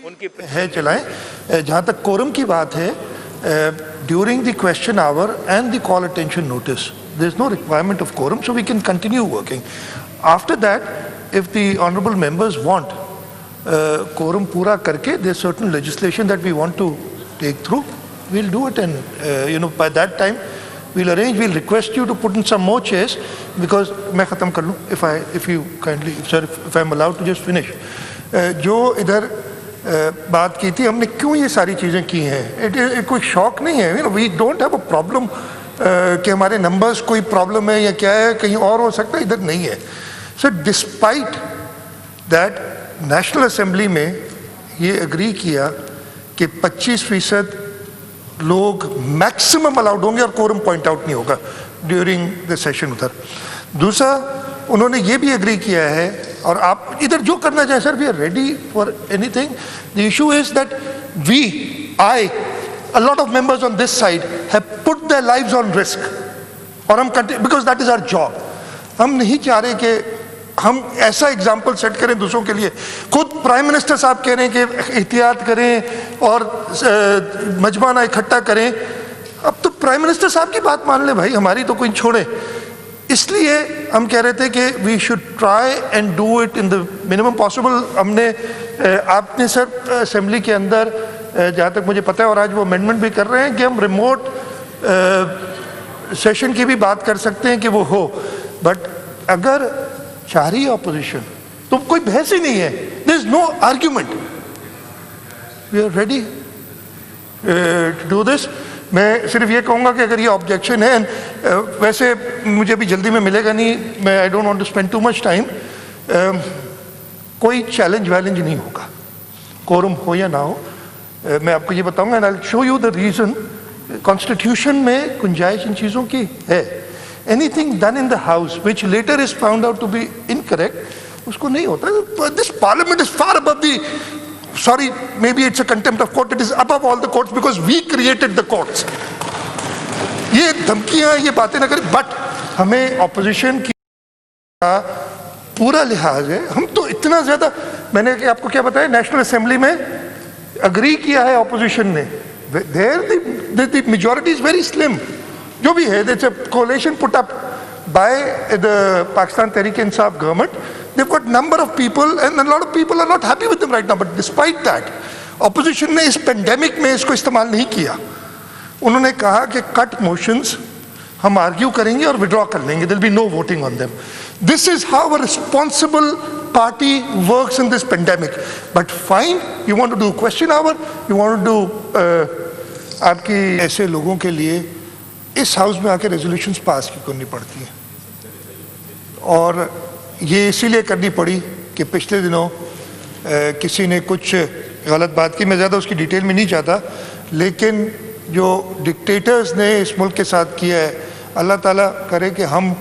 उनकी है चलाएं। जहाँ तक कोरम की बात है, during the question hour and the call attention notice there is no requirement of quorum, so we can continue working. After that if the honourable members want quorum पूरा करके there certain legislation that we want to take through, we'll do it, and by that time we'll request you to put in some more chairs, because मैं ख़त्म कर लूँ if you kindly, sir, if I'm allowed to just finish. जो इधर बात की थी हमने, क्यों ये सारी चीज़ें की हैं, कोई शौक नहीं है, we don't have a problem कि हमारे नंबर्स कोई प्रॉब्लम है या क्या है, कहीं और हो सकता है, इधर नहीं है। Sir despite that national assembly में ये एग्री किया कि 25% लोग मैक्सिमम अलाउड होंगे और कोरम पॉइंट आउट नहीं होगा ड्यूरिंग द सेशन उधर। दूसरा, उन्होंने ये भी एग्री किया है, और आप इधर जो करना चाहें sir, we are ready for anything. The issue is that a lot of members on this side have put their lives on risk, और हम because that is our job। हम नहीं चाह रहे कि हम ऐसा एग्जाम्पल सेट करें दूसरों के लिए। खुद प्राइम मिनिस्टर साहब कह रहे हैं कि एहतियात करें और मजमाना इकट्ठा करें। अब तो प्राइम मिनिस्टर साहब की बात मान लें भाई, हमारी तो कोई छोड़े। इसलिए हम कह रहे थे कि we should try and do it in the minimum possible. हमने आपने सर असेंबली के अंदर जहाँ तक मुझे पता है, और आज वो अमेंडमेंट भी कर रहे हैं कि हम रिमोट सेशन की भी बात कर सकते हैं कि वो हो, बट अगर चाह रही है ऑपोजिशन तो कोई बहस ही नहीं है, there is no argument, we are ready to do this. मैं सिर्फ ये कहूँगा कि अगर ये ऑब्जेक्शन है, वैसे मुझे भी जल्दी में मिलेगा नहीं, मैं I don't want to spend too much time, कोई चैलेंज वैलेंज नहीं होगा, कोरम हो या ना हो। मैं आपको ये बताऊंगा, and I will show you the reason. Constitution में गुंजाइश इन चीज़ों की है। Anything done in the house which later is found out to be incorrect, उसको नहीं होता। This parliament is far above the, sorry, maybe it's a contempt of court, it is above all the courts because we created the courts। ये धमकियां, ये बातें ना करें, but हमें ऑपोजिशन की पूरा लिहाज है। हम तो इतना ज्यादा, मैंने आपको क्या बताया, नेशनल असेंबली में अग्री किया है ऑपोजिशन ने, there the majority is very slim. जो भी है, there's a coalition put up by the Pakistan Tehreek-e-Insaf government. They've got number of people, and a lot of people are not happy with them right now. But despite that, opposition ने इस pandemic में इसको इस्तेमाल नहीं किया। उन्होंने कहा कि cut motions हम argue करेंगे और withdraw कर लेंगे, there'll be no voting on them. This is how a responsible party works in this pandemic. But fine, you want to do question hour, you want to do आपकी ऐसे लोगों के लिए इस हाउस में आके रेजोल्यूशंस पास की करनी पड़ती हैं, और ये इसीलिए करनी पड़ी कि पिछले दिनों किसी ने कुछ गलत बात की। मैं ज़्यादा उसकी डिटेल में नहीं जाता, लेकिन जो डिक्टेटर्स ने इस मुल्क के साथ किया है, अल्लाह ताला करे कि हम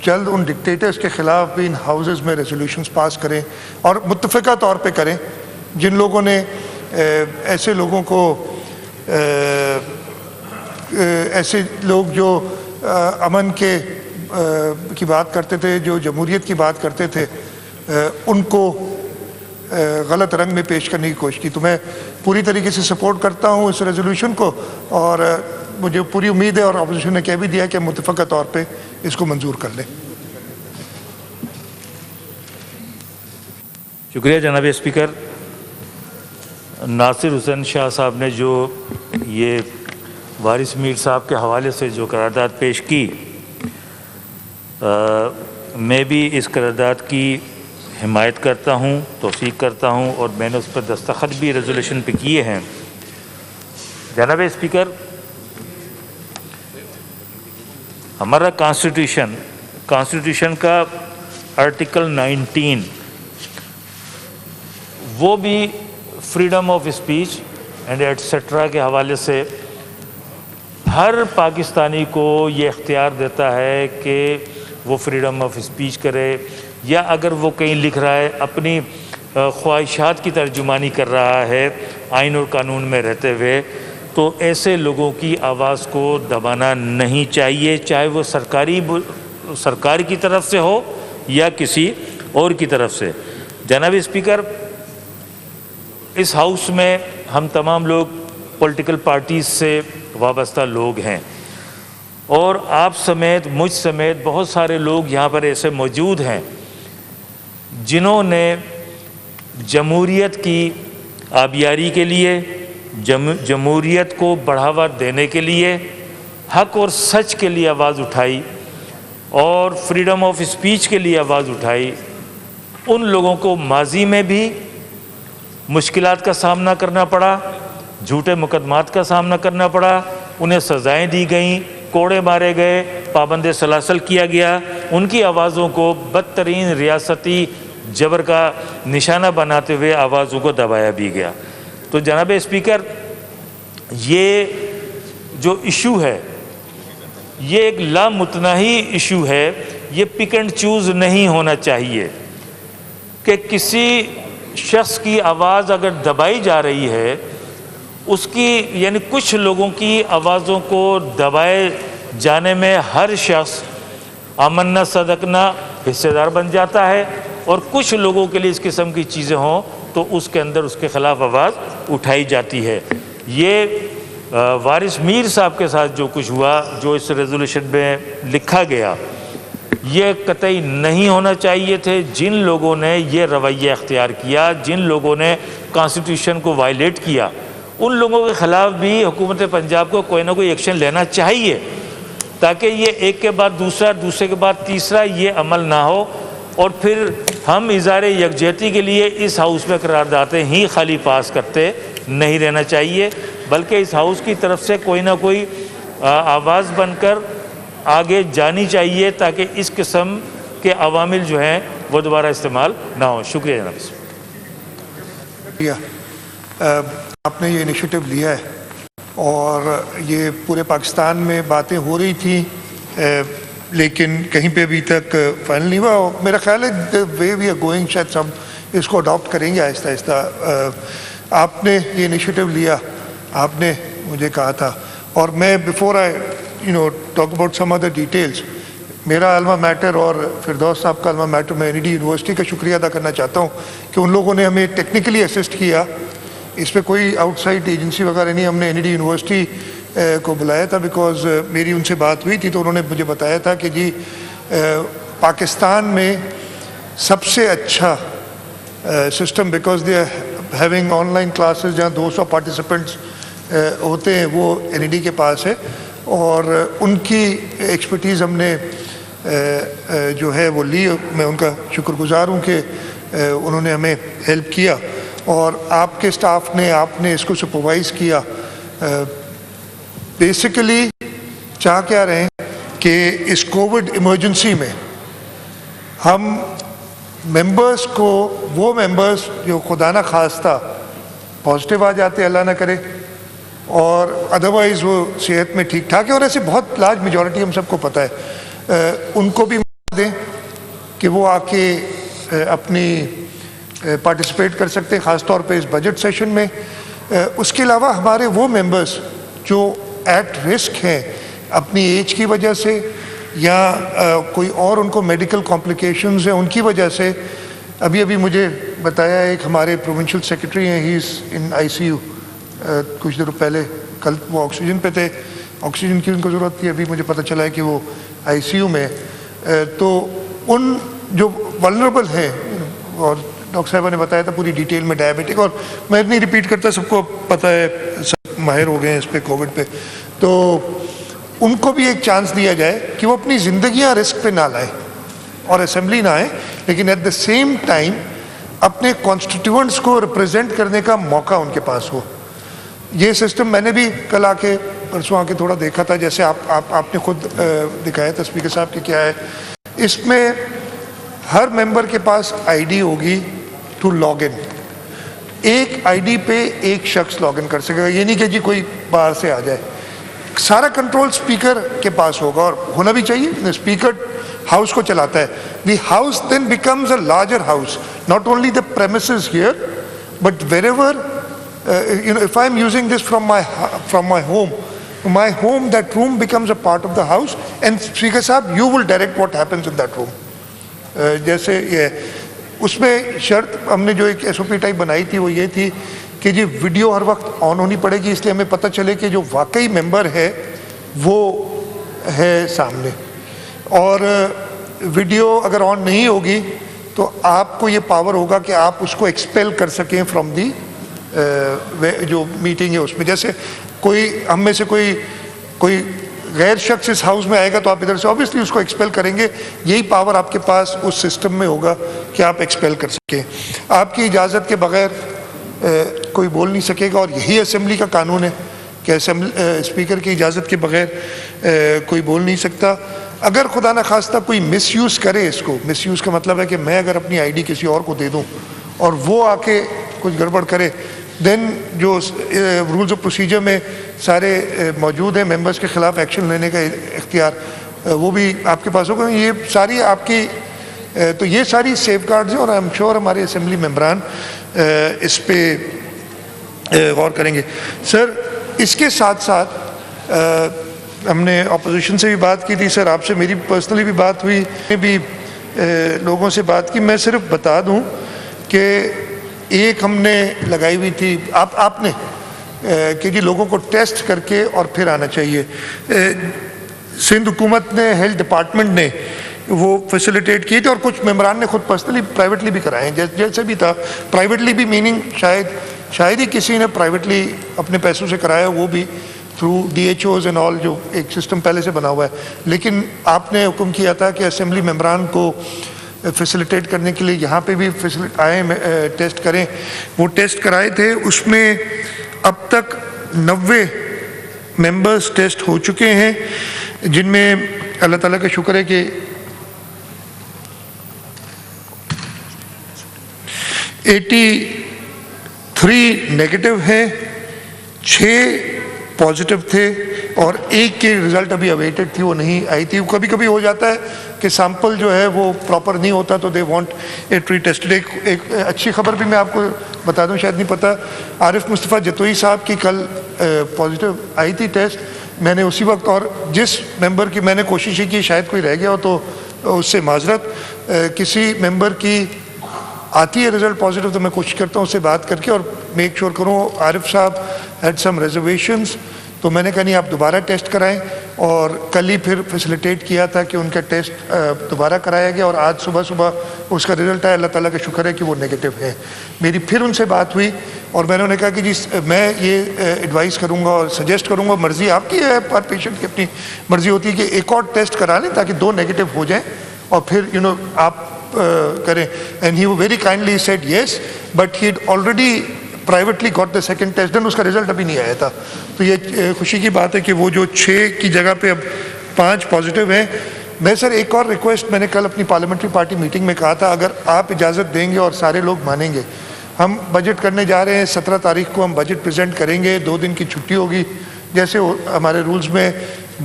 जल्द उन डिक्टेटर्स के ख़िलाफ़ भी इन हाउसेस में रेजोल्यूशंस पास करें, और मुत्तफ़िक़ा तौर पे करें। जिन लोगों ने ऐसे लोगों को ऐसे लोग जो अमन के की बात करते थे, जो जमहूरियत की बात करते थे, उनको गलत रंग में पेश करने की कोशिश की। तो मैं पूरी तरीके से सपोर्ट करता हूँ इस रेजोल्यूशन को, और मुझे पूरी उम्मीद है, और अपोजिशन ने कह भी दिया कि मुत्तफ़क़ा तौर पे इसको मंजूर कर लें। शुक्रिया जनाब स्पीकर। नासिर हुसैन शाह साहब ने जो ये वारिस मीर साहब के हवाले से जो करारदाद पेश की, मैं भी इस करारदाद की हिमायत करता हूँ, तौसीक़ करता हूँ, और मैंने उस पर दस्तखत भी रेजोल्यूशन पे किए हैं। जनाब स्पीकर, हमारा कॉन्स्टिट्यूशन का आर्टिकल 19 वो भी freedom of speech and etcetera के हवाले से हर पाकिस्तानी को ये इख्तियार देता है कि वो फ्रीडम ऑफ स्पीच करे, या अगर वो कहीं लिख रहा है अपनी ख्वाहिशात की तर्जुमानी कर रहा है आइन और कानून में रहते हुए, तो ऐसे लोगों की आवाज़ को दबाना नहीं चाहिए, चाहे वो सरकार की तरफ से हो या किसी और की तरफ से। जनाब स्पीकर, इस हाउस में हम तमाम लोग पॉलिटिकल पार्टीज से वाबस्ता लोग हैं और आप समेत, मुझ समेत बहुत सारे लोग यहाँ पर ऐसे मौजूद हैं जिन्होंने जमहूरियत की आबियारी के लिए, जमहूरियत को बढ़ावा देने के लिए, हक और सच के लिए आवाज़ उठाई और फ्रीडम ऑफ स्पीच के लिए आवाज़ उठाई। उन लोगों को माजी में भी मुश्किलात का सामना करना पड़ा, झूठे मुकदमात का सामना करना पड़ा, उन्हें सज़ाएं दी गईं, कोड़े मारे गए, पाबंद सलासल किया गया, उनकी आवाज़ों को बदतरीन रियासती जबर का निशाना बनाते हुए आवाज़ों को दबाया भी गया। तो जनाब स्पीकर, ये जो इशू है ये एक लामुतनाही इशू है। ये पिक एंड चूज़ नहीं होना चाहिए कि किसी शख्स की आवाज़ अगर दबाई जा रही है, उसकी यानी कुछ लोगों की आवाज़ों को दबाए जाने में हर शख्स आमन्ना सदकना हिस्सेदार बन जाता है और कुछ लोगों के लिए इस किस्म की चीज़ें हों तो उसके अंदर उसके ख़िलाफ़ आवाज़ उठाई जाती है। ये वारिस मीर साहब के साथ जो कुछ हुआ, जो इस रेजोल्यूशन में लिखा गया, ये कतई नहीं होना चाहिए थे। जिन लोगों ने ये रवैया अख्तियार किया, जिन लोगों ने कॉन्स्टिट्यूशन को वायलेट किया, उन लोगों के ख़िलाफ़ भी हुकूमत पंजाब को कोई ना कोई एक्शन लेना चाहिए ताकि ये एक के बाद दूसरा, दूसरे के बाद तीसरा ये अमल ना हो और फिर हम इज़हार यकजहती के लिए इस हाउस में करारदादें ही खाली पास करते नहीं रहना चाहिए, बल्कि इस हाउस की तरफ से कोई ना कोई आवाज़ बनकर आगे जानी चाहिए ताकि इस किस्म के अवामिल जो हैं वो दोबारा इस्तेमाल ना हो। शुक्रिया जनाब। आपने ये इनिशिएटिव लिया है और ये पूरे पाकिस्तान में बातें हो रही थी, लेकिन कहीं पे अभी तक फाइनल नहीं हुआ। मेरा ख्याल है the way we are going शायद हम इसको अडॉप्ट करेंगे आहिस्ता आहिस्ता। आपने ये इनिशिएटिव लिया, आपने मुझे कहा था, और मैं before I talk about some other details, मेरा अल्मा मैटर और फिरदौस साहब का अल्मा मैटर, मैं एनईडी यूनिवर्सिटी का शुक्रिया अदा करना चाहता हूँ कि उन लोगों ने हमें टेक्निकली असिस्ट किया। इस पर कोई आउटसाइड एजेंसी वगैरह नहीं, हमने एनईडी यूनिवर्सिटी को बुलाया था बिकॉज मेरी उनसे बात हुई थी तो उन्होंने मुझे बताया था कि जी पाकिस्तान में सबसे अच्छा system, because they are having online classes जहाँ 200 पार्टिसिपेंट्स होते हैं, वो एनईडी के पास है और उनकी एक्सपर्टीज़ हमने जो है वो ली। मैं उनका शुक्रगुजार हूँ कि उन्होंने हमें हेल्प किया और आपके स्टाफ ने, आपने इसको सुपरवाइज़ किया। बेसिकली चाह क्या रहे हैं कि इस कोविड इमरजेंसी में हम मेंबर्स को, वो मेंबर्स जो खुदा ना खास्ता पॉजिटिव आ जाते, अल्लाह ना करे, और अदरवाइज़ वो सेहत में ठीक ठाक है और ऐसे बहुत लार्ज मेजॉरिटी हम सबको पता है, उनको भी दें कि वो आके अपनी पार्टिसिपेट कर सकते हैं, ख़ास तौर पे इस बजट सेशन में। उसके अलावा हमारे वो मेंबर्स जो एट रिस्क हैं अपनी एज की वजह से या कोई और उनको मेडिकल कॉम्प्लिकेशंस हैं उनकी वजह से, अभी अभी मुझे बताया एक हमारे प्रोविंशियल सेक्रेटरी हैं, ही इज़ इन आईसीयू, कुछ देर पहले, कल वो ऑक्सीजन पे थे, ऑक्सीजन की उनको ज़रूरत थी, अभी मुझे पता चला है कि वो आईसीयू में। तो उन जो वल्नरेबल हैं, और डॉक्टर साहबा ने बताया था पूरी डिटेल में, डायबिटिक, और मैं नहीं रिपीट करता, सबको पता है, सब माहिर हो गए हैं इस पे, कोविड पे, तो उनको भी एक चांस दिया जाए कि वो अपनी ज़िंदगियां रिस्क पे ना लाएं और असेंबली ना आए, लेकिन एट द सेम टाइम अपने कॉन्स्टिट्यूएंट्स को रिप्रेजेंट करने का मौका उनके पास हो। ये सिस्टम मैंने भी कल आके, परसों आके थोड़ा देखा था, जैसे आपने खुद दिखाया था स्पीकर साहब कि क्या है इसमें, हर मेंबर के पास आईडी होगी टू लॉग इन। एक आईडी पे एक शख्स लॉग इन कर सकेगा, ये नहीं कि जी कोई बाहर से आ जाए, सारा कंट्रोल स्पीकर के पास होगा और होना भी चाहिए। स्पीकर हाउस को चलाता है। The house then becomes a larger house, not only the premises here but wherever, if I am using this from my home, that room becomes a part of the house, and Speaker साहब, you will direct what happens in that room. जैसे ये उसमें शर्त हमने जो एक SOP type बनाई थी वो ये थी कि जी वीडियो हर वक्त ऑन होनी पड़ेगी, इसलिए हमें पता चले कि जो वाकई मेंबर है वो है सामने। और वीडियो अगर ऑन नहीं होगी तो आपको ये पावर होगा कि आप उसको एक्सपेल कर सकें फ्रॉम दी जो मीटिंग है उसमें। जैसे कोई हम में से कोई गैर शख्स इस हाउस में आएगा तो आप इधर से ऑब्वियसली उसको एक्सपेल करेंगे। यही पावर आपके पास उस सिस्टम में होगा कि आप एक्सपेल कर सकें। आपकी इजाज़त के बगैर कोई बोल नहीं सकेगा, और यही असेंबली का कानून है कि असेंबली स्पीकर की इजाज़त के बगैर कोई बोल नहीं सकता। अगर खुदा न खास्ता कोई मिसयूज़ करे इसको, मिसयूज़ का मतलब है कि मैं अगर अपनी आईडी किसी और को दे दूं और वो आके कुछ गड़बड़ करे, देन जो रूल्स ऑफ प्रोसीजर में सारे मौजूद हैं मेंबर्स के ख़िलाफ़ एक्शन लेने का इख्तियार वो भी आपके पास होगा। ये सारी आपकी तो ये सारी सेफगार्ड्स हैं, और आई एम श्योर हमारे असेंबली मेंबरान इस पे गौर करेंगे। सर इसके साथ साथ हमने अपोजिशन से भी बात की थी, सर आपसे मेरी पर्सनली भी बात हुई, भी लोगों से बात की। मैं सिर्फ बता दूं कि एक हमने लगाई हुई थी आपने कि जी लोगों को टेस्ट करके और फिर आना चाहिए। सिंध हुकूमत ने, हेल्थ डिपार्टमेंट ने वो फैसिलिटेट किए थे, और कुछ मेंबरान ने खुद पर्सनली प्राइवेटली भी कराए हैं। जैसे भी था प्राइवेटली भी, मीनिंग शायद ही किसी ने प्राइवेटली अपने पैसों से कराया, वो भी थ्रू DHOs एंड ऑल, जो एक सिस्टम पहले से बना हुआ है। लेकिन आपने हुक्म किया था कि असेंबली मेंबरान को फैसिलिटेट करने के लिए यहाँ पे भी आए टेस्ट करें। वो टेस्ट कराए थे, उसमें अब तक 90 मेंबर्स टेस्ट हो चुके हैं, जिनमें अल्लाह ताला का शुक्र है कि 83 नेगेटिव हैं, 6 पॉजिटिव थे, और एक के रिज़ल्ट अभी अवेटेड थी, वो नहीं आई थी। कभी कभी हो जाता है कि सैंपल जो है वो प्रॉपर नहीं होता, तो दे वांट इट रीटेस्टेड। एक अच्छी खबर भी मैं आपको बता दूं, शायद नहीं पता, आरिफ मुस्तफ़ा जतोई साहब की कल पॉजिटिव आई थी टेस्ट। मैंने उसी वक्त, और जिस मेंबर की मैंने कोशिश की शायद कोई रह गया हो तो उससे माजरत, किसी मेंबर की आती है रिजल्ट पॉजिटिव तो मैं कोशिश करता हूँ उससे बात करके और मेक श्योर करूँ। आरिफ साहब हैड सम रिजर्वेशंस, तो मैंने कहा नहीं आप दोबारा टेस्ट कराएं, और कल ही फिर फैसिलिटेट किया था कि उनका टेस्ट दोबारा कराया गया, और आज सुबह उसका रिजल्ट आया। अल्लाह ताला का शुक्र है कि वो नेगेटिव है। मेरी फिर उनसे बात हुई और मैंने उन्हें कहा कि जी मैं ये एडवाइस करूँगा और सजेस्ट करूँगा, मर्ज़ी आपकी है, पर पेशेंट की अपनी मर्ज़ी होती है कि एक और टेस्ट करा लें ताकि 2 नेगेटिव हो जाएँ और फिर आप करें। And he very kindly said yes, but he already privately got the second test, then उसका रिजल्ट अभी नहीं आया था। तो ये खुशी की बात है कि वो जो 6 की जगह पे अब 5 पॉजिटिव हैं। मैं सर एक और रिक्वेस्ट, मैंने कल अपनी पार्लियामेंट्री पार्टी मीटिंग में कहा था, अगर आप इजाज़त देंगे और सारे लोग मानेंगे, हम बजट करने जा रहे हैं। 17 तारीख को हम बजट प्रेजेंट करेंगे, 2 दिन की छुट्टी होगी जैसे हमारे रूल्स में।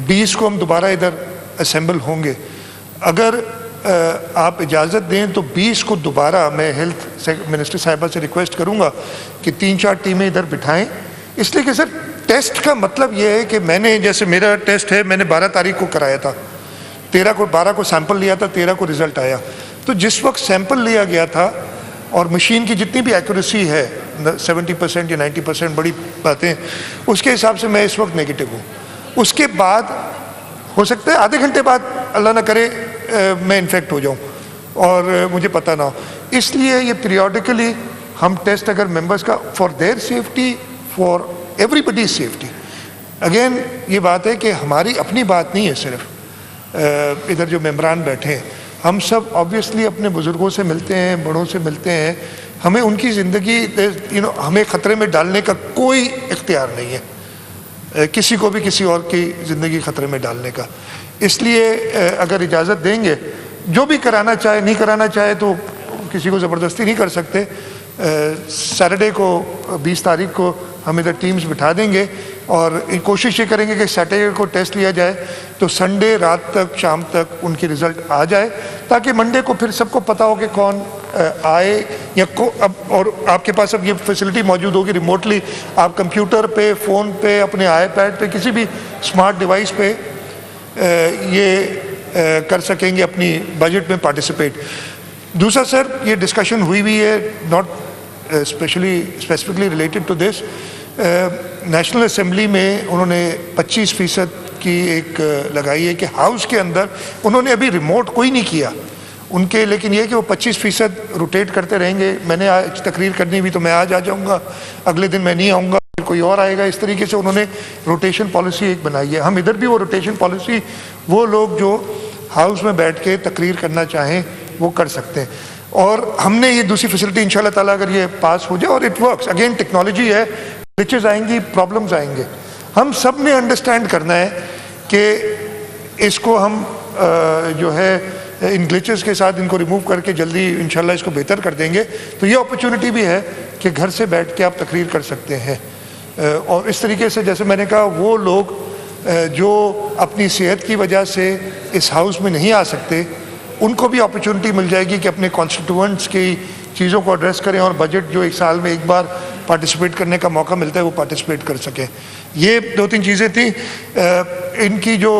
20 को हम दोबारा इधर असेंबल होंगे। अगर आप इजाज़त दें तो 20 को दोबारा मैं हेल्थ मिनिस्टर साहिबा से रिक्वेस्ट करूंगा कि 3-4 टीमें इधर बिठाएं, इसलिए कि सर टेस्ट का मतलब ये है कि मैंने, जैसे मेरा टेस्ट है, मैंने 12 तारीख को कराया था, 12 को सैंपल लिया था, 13 को रिजल्ट आया। तो जिस वक्त सैंपल लिया गया था और मशीन की जितनी भी एक्यूरेसी है 70% या 90% बड़ी बातें, उसके हिसाब से मैं इस वक्त नेगेटिव हूँ। उसके बाद हो सकता है आधे घंटे बाद अल्लाह ना करे मैं इन्फेक्ट हो जाऊं और मुझे पता ना हो। इसलिए ये पीरियोडिकली हम टेस्ट, अगर मेंबर्स का, for their safety, for everybody safety. Again ये बात है कि हमारी अपनी बात नहीं है सिर्फ, इधर जो मेंबरान बैठे हैं हम सब ऑब्वियसली अपने बुज़ुर्गों से मिलते हैं, बड़ों से मिलते हैं, हमें उनकी ज़िंदगी हमें ख़तरे में डालने का कोई इख्तियार नहीं है, किसी को भी किसी और की ज़िंदगी ख़तरे में डालने का। इसलिए अगर इजाज़त देंगे, जो भी कराना चाहे, नहीं कराना चाहे तो किसी को ज़बरदस्ती नहीं कर सकते। सैटरडे को 20 तारीख को हम इधर टीम्स बिठा देंगे और कोशिश ये करेंगे कि सैटरडे को टेस्ट लिया जाए तो संडे रात तक, शाम तक उनकी रिज़ल्ट आ जाए, ताकि मंडे को फिर सबको पता हो कि कौन आए या अब। और आपके पास अब ये फैसिलिटी मौजूद होगी, रिमोटली आप कंप्यूटर पे, फ़ोन पे, अपने iPad पे, किसी भी स्मार्ट डिवाइस पे ये कर सकेंगे अपनी बजट में पार्टिसिपेट। दूसरा सर, ये डिस्कशन हुई है, not specifically related to this, national assembly में उन्होंने 25% की एक लगाई है कि हाउस के अंदर उन्होंने अभी रिमोट कोई नहीं किया उनके, लेकिन ये कि वो 25% रोटेट करते रहेंगे। मैंने आज तकरीर करनी भी तो मैं आज आ जाऊँगा, अगले दिन मैं नहीं आऊँगा, फिर कोई और आएगा। इस तरीके से उन्होंने रोटेशन पॉलिसी एक बनाई है। हम इधर भी वो रोटेशन पॉलिसी, वो लोग जो हाउस में बैठ के तकरीर करना चाहें वो कर सकते हैं। और हमने ये दूसरी फैसिलिटी इंशाल्लाह ताला अगर ये पास हो जाए और इट वर्क्स, अगेन टेक्नोलॉजी है, ग्लिचेस आएंगी, प्रॉब्लम्स आएंगे, हम सब ने अंडरस्टैंड करना है कि इसको हम जो है इन ग्लिचेस के साथ इनको रिमूव करके जल्दी इंशाल्लाह इसको बेहतर कर देंगे। तो ये अपॉर्चुनिटी भी है कि घर से बैठ के आप तकरीर कर सकते हैं। और इस तरीके से जैसे मैंने कहा, वो लोग जो अपनी सेहत की वजह से इस हाउस में नहीं आ सकते, उनको भी अपॉर्चुनिटी मिल जाएगी कि अपने कॉन्स्टिट्यूएंट्स की चीज़ों को एड्रेस करें और बजट जो एक साल में एक बार पार्टिसिपेट करने का मौका मिलता है वो पार्टिसिपेट कर सकें। ये 2-3 चीज़ें थी। इनकी जो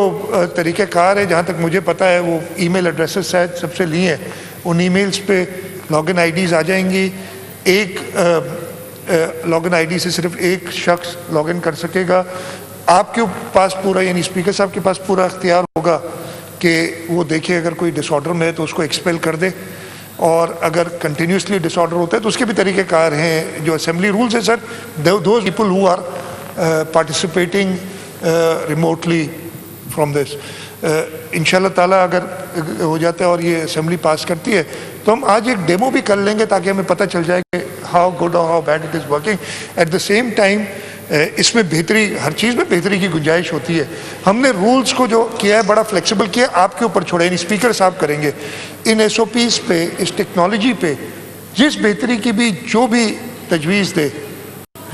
तरीक़ेकार है, जहाँ तक मुझे पता है, वो ईमेल एड्रेसेस शायद सबसे लिए हैं। उन ईमेल्स पे लॉगिन आईडीज़ आ जाएंगी। एक लॉगिन आईडी से सिर्फ एक शख्स लॉगिन कर सकेगा। आपके पास पूरा, यानी स्पीकर साहब के पास पूरा इख्तियार होगा कि वो देखे अगर कोई डिसऑर्डर में है तो उसको एक्सपेल कर दे, और अगर कंटिन्यूसली डिसऑर्डर होता है तो उसके भी तरीक़ेकार हैं। जो असेंबली रूल्स है sir, those people who are participating remotely from this, इंशाल्लाह ताला अगर हो जाता है और ये असेंबली पास करती है तो हम आज एक डेमो भी कर लेंगे ताकि हमें पता चल जाए कि हाउ गुड और how bad it is working. At the same time इसमें बेहतरी, हर चीज़ में बेहतरी की गुंजाइश होती है। हमने रूल्स को जो किया है बड़ा फ्लेक्सिबल किया, आपके ऊपर छोड़ा, यानी स्पीकर साहब करेंगे इन SOPs पे, इस टेक्नोलॉजी पे जिस बेहतरी की भी जो भी तजवीज़ दे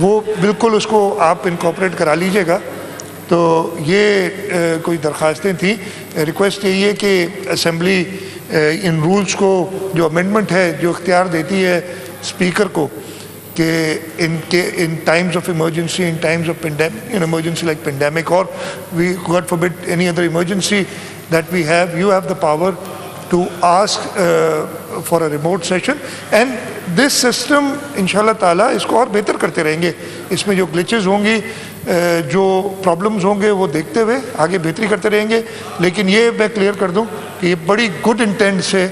वो बिल्कुल उसको आप इनकॉर्पोरेट करा लीजिएगा। तो ये कोई दरख्वास्तें थी। रिक्वेस्ट यही है कि असेंबली इन रूल्स को जो अमेंडमेंट है जो इख्तियार देती है स्पीकर को कि in times of emergency, in times of pandemic, in emergency like pandemic, or we, God forbid, any other emergency that we have, you have the power to ask for a remote session, and this system इंशाल्लाह ताला इसको और बेहतर करते रहेंगे। इसमें जो glitches होंगी, जो प्रॉब्लम्स होंगे, वो देखते हुए आगे बेहतरी करते रहेंगे। लेकिन ये मैं क्लियर कर दूं कि ये बड़ी गुड इंटेंट से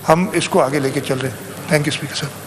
हम इसको आगे लेके चल रहे हैं। थैंक यू स्पीकर साहब।